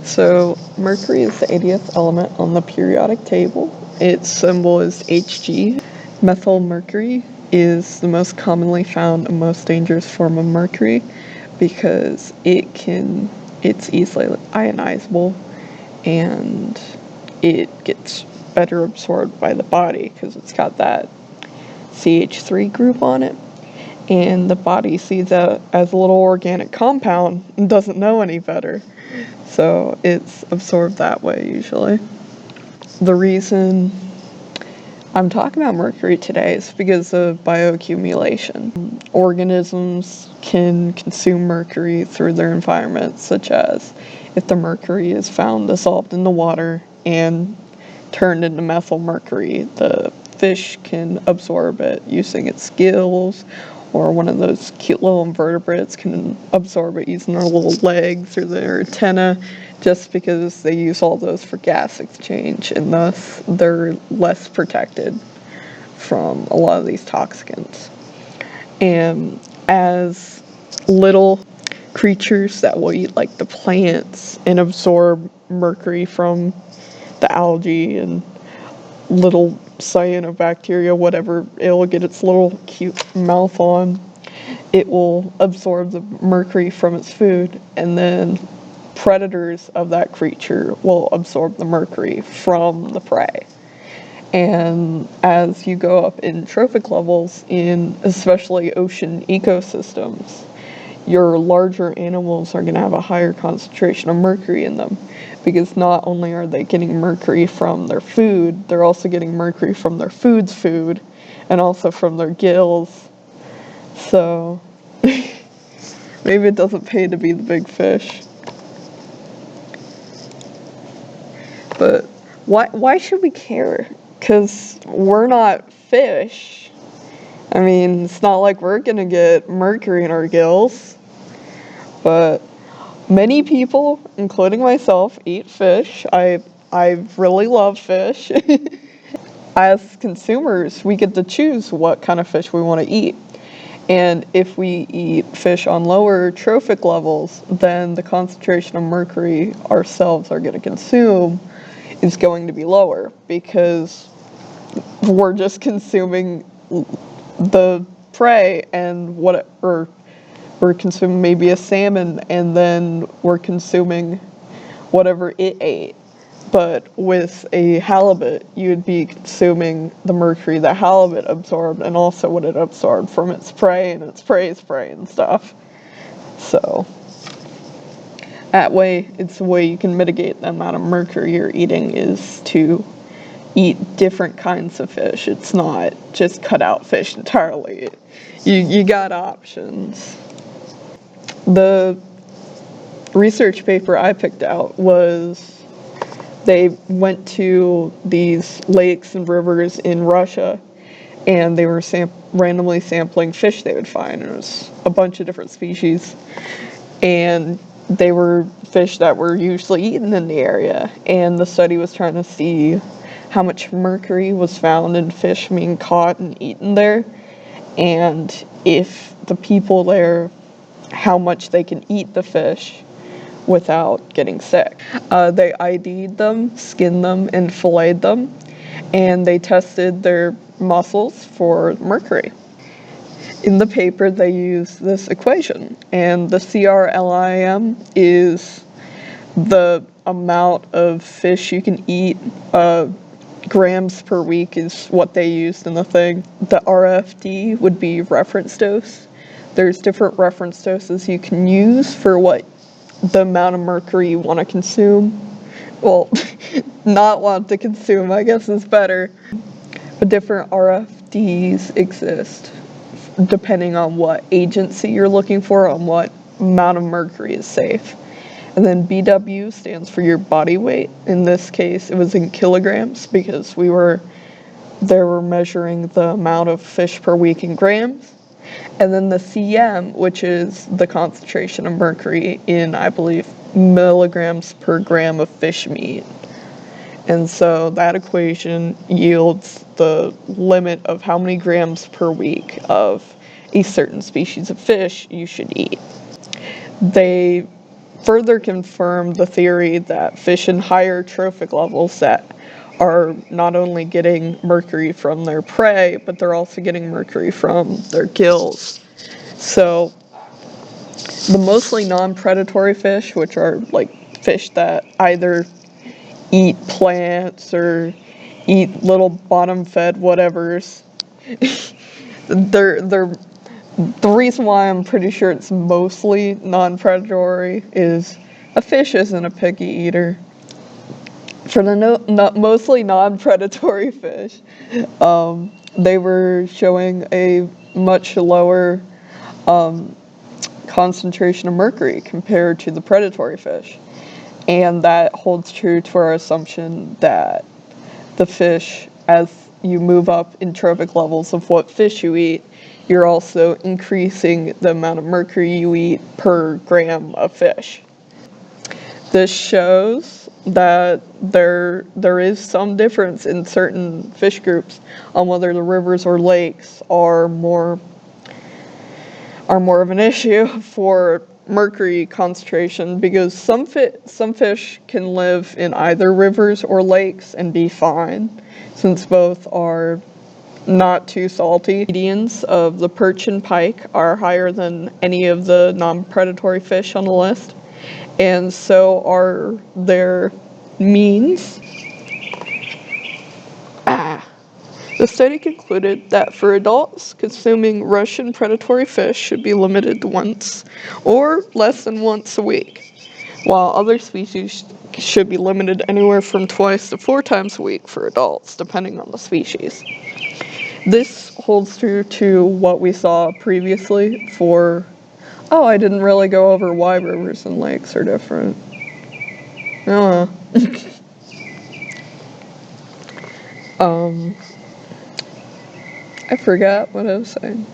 So, mercury is the 80th element on the periodic table. Its symbol is Hg. Methyl mercury is the most commonly found and most dangerous form of mercury because it's easily ionizable and it gets better absorbed by the body because it's got that CH3 group on it. And the body sees it as a little organic compound and doesn't know any better. So it's absorbed that way usually. The reason I'm talking about mercury today is because of bioaccumulation. Organisms can consume mercury through their environment, such as if the mercury is found dissolved in the water and turned into methyl mercury, the fish can absorb it using its gills, or one of those cute little invertebrates can absorb it using their little legs or their antenna, just because they use all those for gas exchange, and thus they're less protected from a lot of these toxins. And as little creatures that will eat like the plants and absorb mercury from the algae and little cyanobacteria, whatever it'll get its little cute mouth on, it will absorb the mercury from its food, and then predators of that creature will absorb the mercury from the prey. And as you go up in trophic levels in especially ocean ecosystems, your larger animals are going to have a higher concentration of mercury in them, because not only are they getting mercury from their food, they're also getting mercury from their food's food and also from their gills. So maybe it doesn't pay to be the big fish. But why should we care? Because we're not fish. I mean, it's not like we're gonna get mercury in our gills. But many people, including myself, eat fish. I really love fish. As consumers, we get to choose what kind of fish we want to eat. And if we eat fish on lower trophic levels, then the concentration of mercury ourselves are going to consume is going to be lower, because we're just consuming the prey and or we're consuming maybe a salmon and then we're consuming whatever it ate. But with a halibut, you'd be consuming the mercury that halibut absorbed and also what it absorbed from its prey and its prey's prey and stuff. So that way, it's a way you can mitigate the amount of mercury you're eating, is to eat different kinds of fish. It's not just cut out fish entirely. You got options. The research paper I picked out was, they went to these lakes and rivers in Russia, and they were randomly sampling fish they would find. It was a bunch of different species, and they were fish that were usually eaten in the area, and the study was trying to see how much mercury was found in fish being caught and eaten there, and if the people there, how much they can eat the fish without getting sick. They ID'd them, skinned them, and filleted them, and they tested their muscles for mercury. In the paper, they used this equation, and the CRLIM is the amount of fish you can eat. Grams per week is what they used in the thing. The RFD would be reference dose. There's different reference doses you can use for what the amount of mercury you want to consume. Well, not want to consume, I guess, is better. But different RFDs exist depending on what agency you're looking for, on what amount of mercury is safe. And then BW stands for your body weight. In this case, it was in kilograms, because they were measuring the amount of fish per week in grams. And then the CM, which is the concentration of mercury in, I believe, milligrams per gram of fish meat. And so that equation yields the limit of how many grams per week of a certain species of fish you should eat. They further confirm the theory that fish in higher trophic levels that are not only getting mercury from their prey, but they're also getting mercury from their gills. So the mostly non-predatory fish, which are like fish that either eat plants or eat little bottom-fed whatevers, they're the reason why I'm pretty sure it's mostly non-predatory is a fish isn't a picky eater. For the mostly non-predatory fish, they were showing a much lower concentration of mercury compared to the predatory fish. And that holds true to our assumption that the fish, as you move up in trophic levels of what fish you eat, you're also increasing the amount of mercury you eat per gram of fish. This shows that there is some difference in certain fish groups on whether the rivers or lakes are more of an issue for mercury concentration, because some fish can live in either rivers or lakes and be fine, since both are not too salty. Medians of the perch and pike are higher than any of the non-predatory fish on the list, and so are their means. The study concluded that for adults, consuming Russian predatory fish should be limited to once or less than once a week, while other species should be limited anywhere from 2 to 4 times a week for adults, depending on the species. This holds true to what we saw previously for... Oh, I didn't really go over why rivers and lakes are different. Oh. I forgot what I was saying.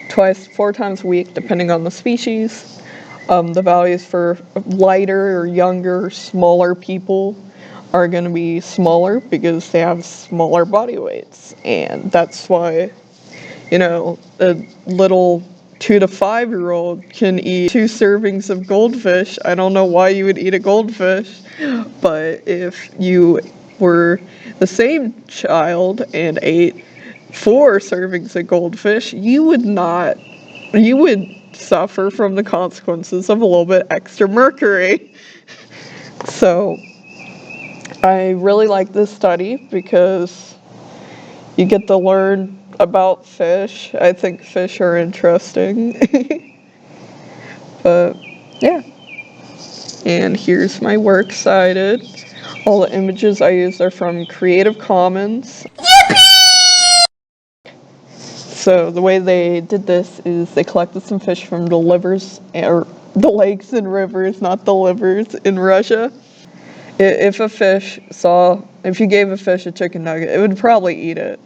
4 times a week, depending on the species. The values for lighter or younger, smaller people are going to be smaller because they have smaller body weights. And that's why, a little 2 to 5-year-old can eat 2 servings of goldfish. I don't know why you would eat a goldfish, but if you were the same child and ate 4 servings of goldfish, you would suffer from the consequences of a little bit extra mercury. So I really like this study because you get to learn about fish. I think fish are interesting. But yeah. And here's my works cited. All the images I used are from Creative Commons. So the way they did this is they collected some fish from the lakes and rivers, not the livers, in Russia. If you gave a fish a chicken nugget, it would probably eat it.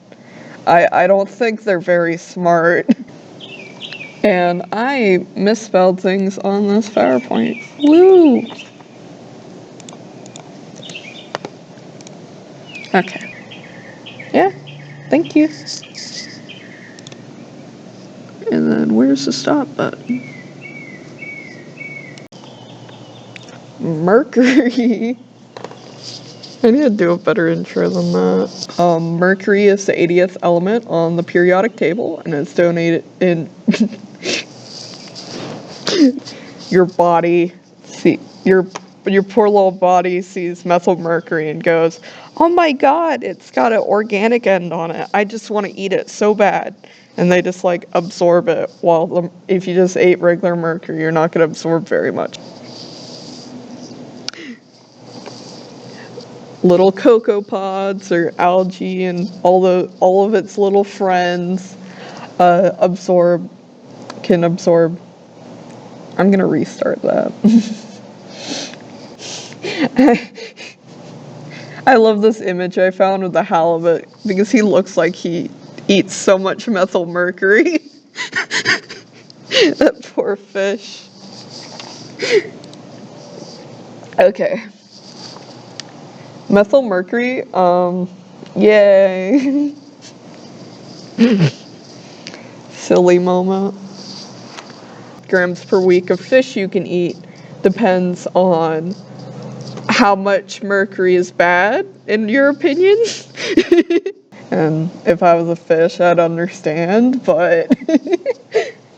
I don't think they're very smart. And I misspelled things on this PowerPoint. Woo! Okay. Yeah, thank you. And then where's the stop button? Mercury. I need to do a better intro than that. Mercury is the 80th element on the periodic table, and it's donated in your body. Your poor little body sees methyl mercury and goes, "Oh my God, it's got an organic end on it. I just want to eat it so bad." And they just absorb it. While if you just ate regular mercury, you're not going to absorb very much. Little cocoa pods or algae and all of its little friends can absorb. I'm gonna restart that. I love this image I found of the halibut because he looks like he eats so much methyl mercury. That poor fish. Okay. Methyl mercury, yay. Silly moment. Grams per week of fish you can eat depends on how much mercury is bad, in your opinion. And if I was a fish, I'd understand, but